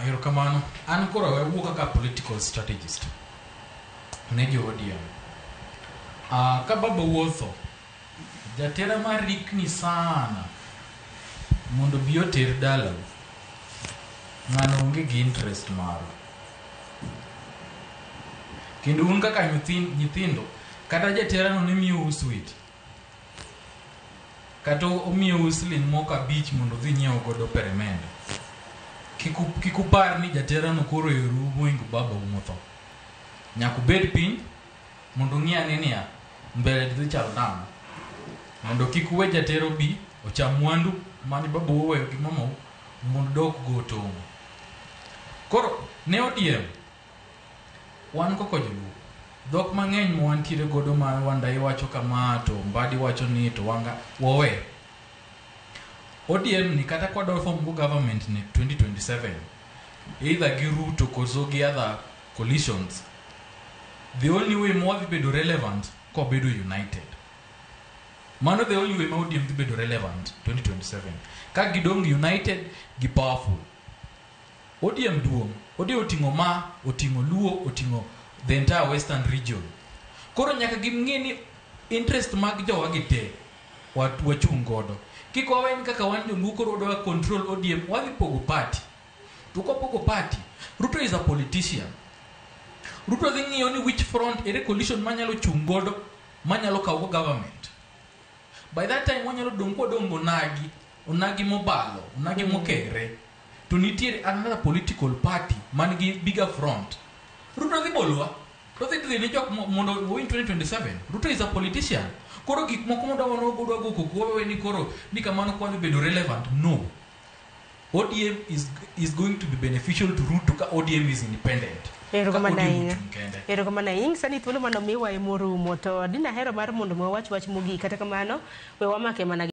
Erokamano. An koro awuok kaka political strategist. Ne jo ODM. Ka baba wuotho, jatera marikni sana mondo bi oter dala. Ng'ano onge gi interest maro. Kendo un kaka nyithindo, kata jatera no ne miyo sweet. Kata omiyo siling moko 5 mondo dhi nyiewo godo peremende. Kikupar ni jatera no koro eru moingo baba umotho. Nyaku bed piny mondo ng'i ane niya mbele dhi chal nang'o. Mondo kik uwe jatero bi ocham mwandu mani baba oweyo gi mama mondo dok go tong'. Koro ne ODM wan koko joluo. Dhok mang'eny mo wantiere godo ma Wandai wacho kama to Mbadi wacho ni to wanga wawe. ODM ni kata kwa form go government ni 2027. Either gi Ruto koso gi other coalitions. The only way mo dhi bedo relevant ko bedo united. Mano the only way mo ODM dhi bedo relevant 2027. Ka gidong united gi powerful. ODM duong. ODM otingo Luo, otingo the entire western region. Koro nyaka ging'e ni interest mag jowa gite wachung godo. Kiko wen kaka wan joluo koro do control ODM wadhi pogo party. To ko pogo party, Ruto is a politician. Ruto dhi ng'iyo ni which front ere coalition manyalo chung godo manyalo kawo government. By that time wanyalo dong onagi mobalo, onagi mokere. To nitiere another political party man gi bigger front. Ruto dhi bolwa. Ruto dhi ni jok mondo win 2027. Ruto is a politician. Koro gik moko mondo wano godwa go kokowe ni koro ni kamano kwa bedo relevant. No. ODM is going to be beneficial to Ruto ka ODM is independent. Erokamano ahinya sani thuolo mano miwa e morumo to dina hero mar mondo wach mogik kata kamano we wamake mana